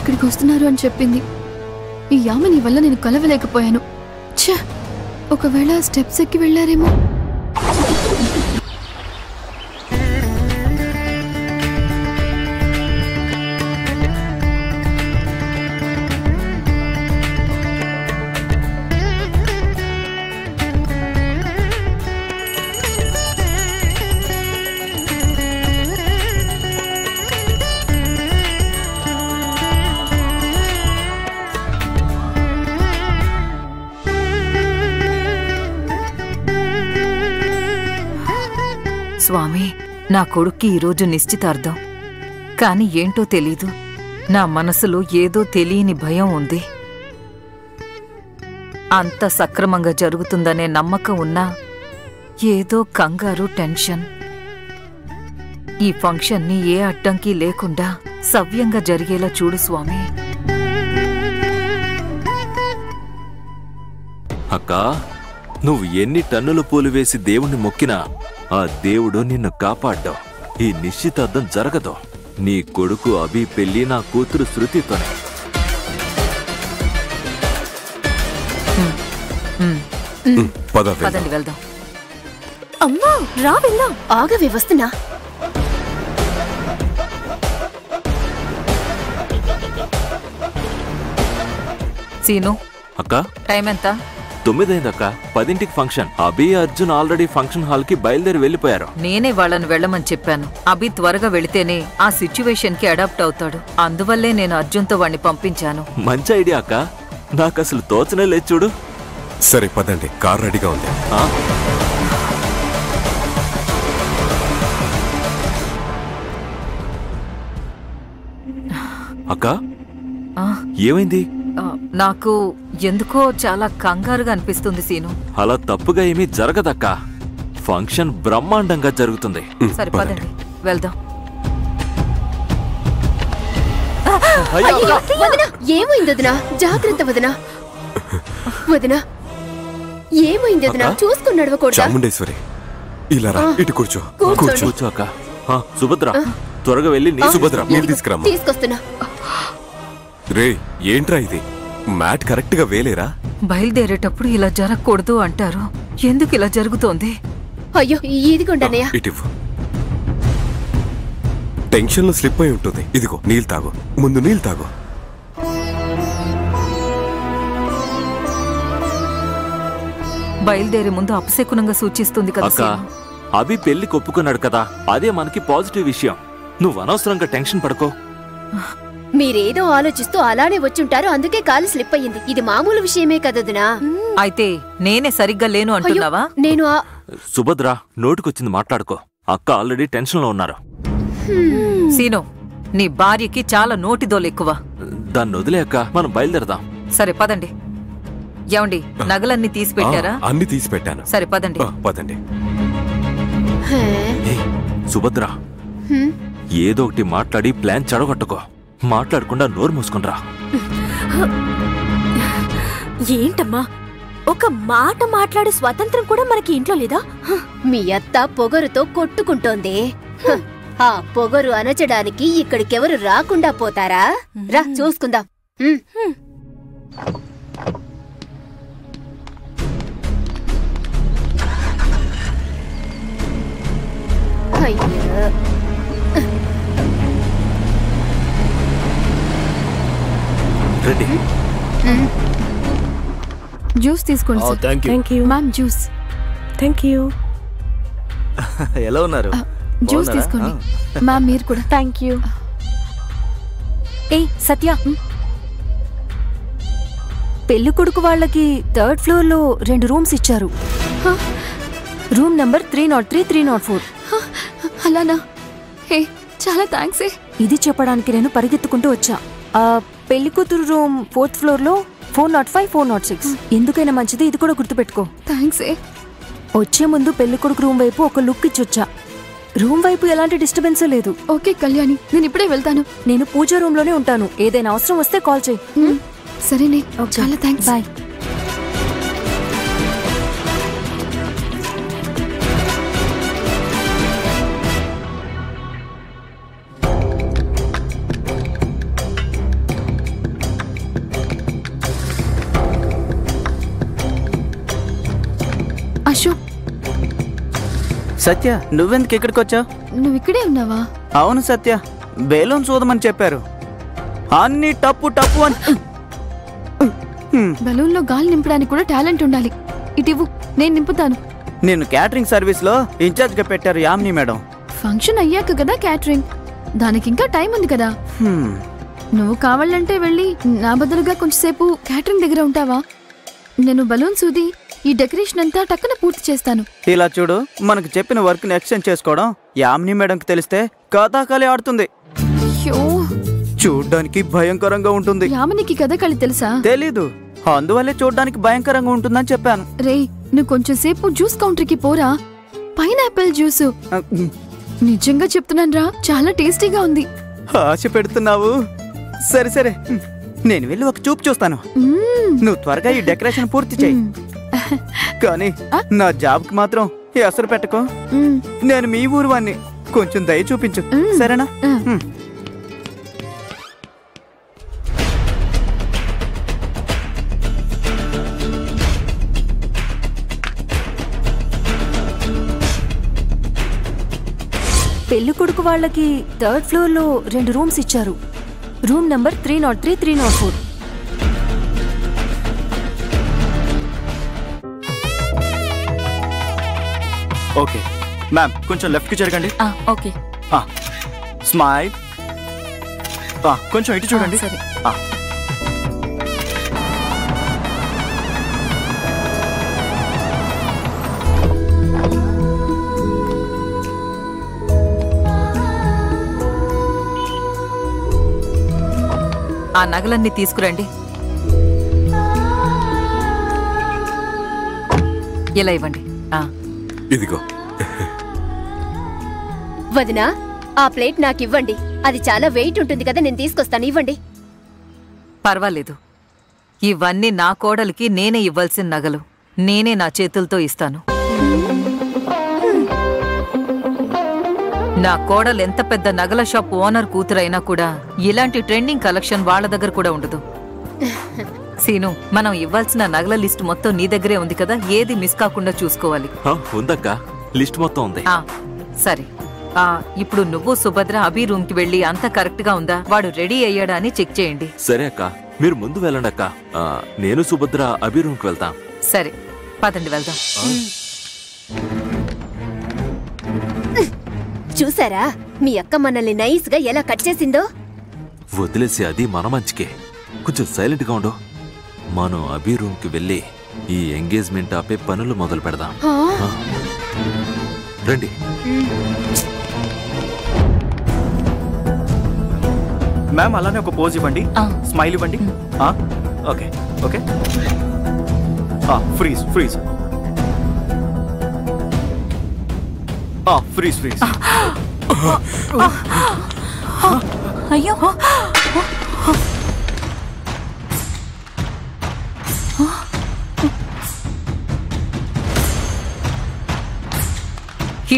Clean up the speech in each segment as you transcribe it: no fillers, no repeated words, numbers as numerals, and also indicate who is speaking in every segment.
Speaker 1: ఇక్కడికి వస్తున్నారు అని చెప్పింది. ఈ యామిని వల్ల నేను కలవలేకపోయాను. ఛ, ఒకవేళ స్టెప్స్ ఎక్కి వెళ్ళారేమో.
Speaker 2: స్వామి, నా కొడుక్కి ఈరోజు నిశ్చితార్థం. కాని ఏంటో తెలీదు, నా మనసులో ఏదో తెలియని భయం ఉంది. అంత సక్రమంగా జరుగుతుందనే నమ్మకం ఉన్నా ఏదో కంగారు, టెన్షన్. ఈ ఫంక్షన్ని ఏ అడ్డంకి లేకుండా సవ్యంగా జరిగేలా చూడు స్వామి.
Speaker 3: అక్కా, నువ్వు ఎన్ని టన్నుల పూలు వేసి దేవుణ్ణి మొక్కినా ఆ దేవుడు నిన్ను కాపాడ్డావు. ఈ నిశ్చితార్థం జరగదు. నీ కొడుకు అభి పెళ్లి నా కూతురు శృతితోనే.
Speaker 2: పదండి వెళ్దాం.
Speaker 4: అమ్మా రా వెళ్దాం. ఆగవే, వస్తున్నా.
Speaker 2: సీను,
Speaker 3: అక్కా
Speaker 2: టైం ఎంత?
Speaker 3: 9 అయిందక్క. 10ంటికి ఫంక్షన్. అభి, అర్జున్ ఆల్రెడీ ఫంక్షన్ హాల్ కి బయలుదేరి వెళ్లిపోయారు.
Speaker 2: నేనే వాళ్ళని వెళ్ళమని చెప్పాను. అభి త్వరగా వెళితేనే ఆ సిచ్యువేషన్ కి అడాప్ట్ అవుతాడు. అందువల్లే నేను అర్జున్తో వాణ్ణి పంపించాను.
Speaker 3: మంచి ఐడియా అక్క. నాకు అసలు తోచనే లేదు చూడు.
Speaker 5: సరే పదండి, కార్ రెడీగా ఉంది.
Speaker 3: అక్క, ఏమైంది?
Speaker 2: నాకు ఎందుకో చాలా కంగారుగా అనిపిస్తుంది సీను.
Speaker 3: అలా తప్పుగా ఏమీ జరగదక్క. ఫంక్షన్ బ్రహ్మాండంగా జరుగుతుంది.
Speaker 2: సరే పదండి వెళ్దాం.
Speaker 4: ఏమైంది వదినా? జాగ్రత్త వదినా. వదినా ఏమైంది వదినా? చూసుకుని నడవకూడదా?
Speaker 5: చాముండేశ్వరి, ఇలా రా, ఇటు కూర్చో.
Speaker 3: కూర్చో అక్క. సుభద్ర, త్వరగా వెళ్ళి నీ
Speaker 5: సుభద్ర నీళ్ళు తీసుకురామ్మా.
Speaker 4: తీసుకొస్తున్నా.
Speaker 5: రే, ఏంట్రా ఇది? మ్యాట్ కరెక్ట్ గా వేలేరా?
Speaker 2: బయలుదేరేటప్పుడు ఇలా జరగకూడదు అంటారు. ఎందుకు ఇలా జరుగుతోంది?
Speaker 4: అయ్యో, ఇదిగోండన్నయ్య.
Speaker 5: ఇటివ్వు. టెన్షన్ లో స్లిప్ అయి ఉంటుంది. ఇదిగో నీళ్ళు తాగు. ముందు నీళ్ళు తాగు.
Speaker 2: బయలుదేరే ముందు అపశకునంగా సూచిస్తుంది కదా.
Speaker 3: అక్క, అభి పెళ్లి కొప్పుకున్నాడు కదా, అదే మనకి పాజిటివ్ విషయం. నువ్వు అనవసరంగా టెన్షన్ పడుకో.
Speaker 4: మీరేదో ఆలోచిస్తూ అలానే వచ్చుంటారు, అందుకే కాలు స్లిప్ అయ్యింది. ఇది మామూలు విషయమే కదదునా.
Speaker 2: అయితే నేనే సరిగ్గా లేను అంటున్నావా?
Speaker 4: నేను
Speaker 3: సుభద్ర, నోటికొచ్చింది మాట్లాడుకో. అక్క ఆల్రెడీ టెన్షన్ లో ఉన్నారు.
Speaker 2: సీను, నీ భార్యకి చాలా నోటిదోలెక్కువ.
Speaker 3: దాన్ని వదిలే అక్క, మనం బయలుదేరదాం.
Speaker 2: సరే పదండి. ఏమండి, నగలన్నీ తీసి పెట్టారా?
Speaker 5: అన్ని తీసి పెట్టాను.
Speaker 2: సరే పదండి.
Speaker 5: పదండి.
Speaker 3: సుభద్ర, ఏదో ఒకటి మాట్లాడి ప్లాన్ చెడగొట్టుకో. మాట్లాడకుండా నోరు మూసుకునిరా.
Speaker 4: ఏంటమ్మా, ఒక మాట మాట్లాడే స్వాతంత్రం కూడా మనకి ఇంట్లో లేదా? మీ అత్త పొగరుతో కొట్టుకుంటోంది. ఆ పొగరు అనచడానికి ఇక్కడికెవరు రాకుండా పోతారా? రా చూసుకుందాం. అయ్యో,
Speaker 3: రెడీ.
Speaker 1: జ్యూస్ తీసుకోండి sir.
Speaker 6: Thank you
Speaker 1: ma'am, juice.
Speaker 6: Thank you.
Speaker 7: ఎలా ఉన్నారు?
Speaker 1: జ్యూస్ తీసుకోండి. మ్యామ్, మీరు కూడా.
Speaker 6: థాంక్యూ. ఏయ్ సత్య, పెళ్లి కొడుకు వాళ్ళకి 3rd ఫ్లోర్ లో 2 రూమ్స్ ఇచ్చారు. Room number 303, 304.
Speaker 1: అలానా? హే, చాలా థ్యాంక్స్.
Speaker 6: ఇది చెప్పడానికి నేను పరిగెత్తుకుంటూ వచ్చా. పెళ్లి కూతురు రూమ్ 4th ఫ్లోర్ లో 405, 406. ఎందుకైనా మంచిది, ఇది కూడా గుర్తుపెట్టుకో.
Speaker 1: థ్యాంక్స్.
Speaker 6: వచ్చే ముందు పెళ్లి కొడుకు రూమ్ వైపు ఒక లుక్ ఇచ్చొచ్చా. రూమ్ వైపు ఎలాంటి డిస్టర్బెన్స్ లేదు.
Speaker 1: ఓకే కళ్యాణి, నేను ఇప్పుడే వెళ్తాను.
Speaker 6: నేను పూజ రూమ్ లోనే ఉంటాను. ఏదైనా అవసరం వస్తే కాల్ చేయి.
Speaker 1: సరేనే, చాలా థ్యాంక్స్.
Speaker 6: బాయ్.
Speaker 7: సత్య నువ్వెందుకు ఇక్కడికి వచ్చావు?
Speaker 1: నువ్వు ఇక్కడే ఉన్నావా?
Speaker 7: అవును సత్య, బెలూన్ చూదమని చెప్పారు. అన్ని టప్పు టప్పు అని.
Speaker 1: బెలూన్లో గాలి నింపడానికి కూడా టాలెంట్ ఉండాలి. ఇటివ్వు, నేను నింపుతాను.
Speaker 7: నేను క్యాటరింగ్ సర్వీస్లో ఇన్ఛార్జ్గా పెట్టారు యామిని మేడం.
Speaker 1: ఫంక్షన్ అయ్యాక కదా క్యాటరింగ్, దానికి ఇంకా టైం ఉంది కదా. నువ్వు కావాలంటే వెళ్ళి నా బదులుగా కొంచెంసేపు క్యాటరింగ్ దగ్గర ఉంటావా? నేను బలూన్ సూది ఈ డెకరేషన్ అంతా టక్కున పూర్తి చేస్తాను.
Speaker 7: ఇలా చూడు, మనకు చెప్పిన వర్క్ ని ఎక్స్టెండ్ చేసుకోవడం యామిని మేడంకి తెలిస్తే కథాకళి ఆడుతుంది. చూడ్డానికి భయంకరంగా ఉంటుంది.
Speaker 1: యామినికి కథాకళి తెలుసా?
Speaker 7: తెలీదు, అందువల్లే చూడ్డానికి భయంకరంగా ఉంటుందని చెప్పాను.
Speaker 1: రేయ్, నువ్వు కొంచెం సేపు జ్యూస్ కౌంటర్కి పోరా. పైనాపిల్ జ్యూసు నిజంగా చెప్తున్నాను రా, చాలా టేస్టీగా ఉంది.
Speaker 7: ఆశ పెడుతున్నావు. సరే సరే, నేను వెళ్ళి ఒక చూపు చూస్తాను. నువ్వు త్వరగా ఈ డెకరేషన్ పూర్తి చేయి. కానీ నా జాబ్ కి మాత్రం ఎసరు పెట్టకో. నేను మీ ఊరు వాణ్ణి, కొంచెం దయ చూపించు, సరేనా?
Speaker 6: పెళ్లి కొడుకు వాళ్ళకి 3rd ఫ్లోర్లో 2 రూమ్స్ ఇచ్చారు. Room number 303, 304.
Speaker 7: ఓకే మ్యామ్, కొంచెం లెఫ్ట్ కి జరగండి.
Speaker 6: ఓకే.
Speaker 7: స్మైల్. కొంచెం ఇటు చూడండి.
Speaker 6: సరే.
Speaker 2: ఆ నగలన్నీ తీసుకురండి. ఇలా ఇవ్వండి.
Speaker 5: ఇదిగో.
Speaker 4: వదినా, ఆ ప్లేట్ నాకివ్వండి. అది చాలా వెయిట్ ఉంటుంది కదా, నేను తీసుకొస్తాను. ఇవ్వండి.
Speaker 2: పర్వాలేదు, ఇవన్నీ నా కోడలికి నేనే ఇవ్వాల్సిన నగలు. నేనే నా చేతులతో ఇస్తాను. నా కోడలు ఎంత పెద్ద నగల షాప్ ఓనర్ కూతురైనా కూడా ఇలాంటి ట్రెండింగ్ కలెక్షన్ వాళ్ళ దగ్గర కూడా ఉండదు. సీను, మనం ఇవ్వాల్సిన నగల లిస్ట్ మొత్తం నీ దగ్గరే ఉంది కదా, ఏది మిస్ కాకుండా చూసుకోవాలి.
Speaker 3: ఉందక్క, లిస్ట్ మొత్తం ఉంది.
Speaker 2: సరే, ఇప్పుడు నువ్వు సుభద్ర అభి రూమ్ కి వెళ్ళి అంతా కరెక్ట్ గా ఉందా, వాడు రెడీ అయ్యాడా అని చెక్ చేయండి.
Speaker 3: సరే అక్క, మీరు ముందు వెళ్ళండి అక్క. నేను సుభద్ర అభి రూమ్ కి వెళ్తాం.
Speaker 2: సరే, పదండి వెళ్దాం.
Speaker 4: చూసారా మీ అక్క మనల్ని నైస్ గా ఎలా కట్ చేసిందో?
Speaker 3: వదిలేసి అది మన మంచికే. కొంచెం సైలెంట్ గా ఉండు. మనం అభి రూమ్ కి వెళ్ళి ఈ ఎంగేజ్మెంట్ ఆపే పనులు మొదలు పెడదాం. రండి.
Speaker 7: మ్యామ్, అలానే ఒక పోజ్ ఇవ్వండి. స్మైల్ ఇవ్వండి. Okay okay. Freeze freeze. Freeze freeze.
Speaker 6: అయ్యో,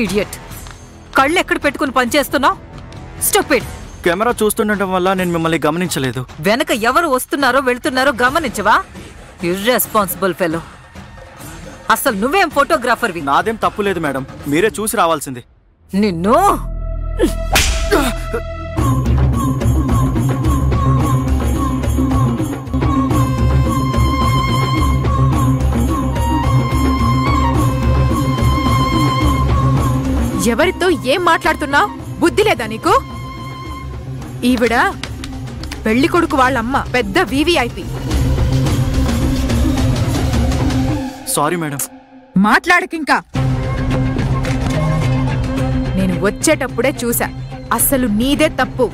Speaker 2: ఇడియట్, కళ్ళు ఎక్కడ పెట్టుకుని పనిచేస్తున్నావు? స్టూపిడ్.
Speaker 7: కెమెరా చూస్తుండటం వల్ల నేను మిమ్మల్ని గమనించలేదు.
Speaker 2: వెనక ఎవరు వస్తున్నారో వెళ్తున్నారో గమనించవా? Irresponsible fellow. అసలు నువ్వేం ఫోటోగ్రాఫర్వి?
Speaker 7: నాదేం తప్పు లేదు మేడం, మీరే చూసి రావాల్సింది.
Speaker 2: నిన్ను
Speaker 8: ఎవరితో ఏం మాట్లాడుతున్నావు? బుద్ధి లేదా నీకు? ఈవిడ పెళ్లి కొడుకు వాళ్ళమ్మ, పెద్ద వివిఐపి.
Speaker 7: Sorry madam.
Speaker 8: మాట్లాడకింకా. నేను వచ్చేటప్పుడే చూసా, అసలు నీదే తప్పు.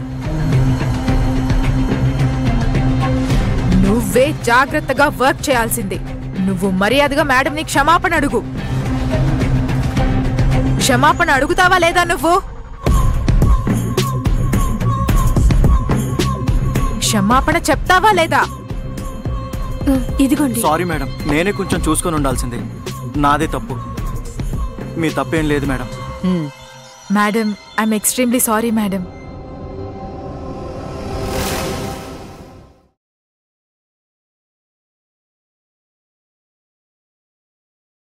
Speaker 8: నువ్వే జాగ్రత్తగా వర్క్ చేయాల్సింది. నువ్వు మర్యాదగా మేడంని క్షమాపణ అడుగు. క్షమాపణ అడుగుతావా లేదా? నువ్వు క్షమాపణ చెప్తావా లేదా?
Speaker 6: ఇదిగోండి.
Speaker 7: సారీ మేడం, నేనే కొంచెం చూసుకొని ఉండాల్సింది. నాదే తప్పు, మీ తప్పేం లేదు madam.
Speaker 8: Madam, I'm extremely sorry madam.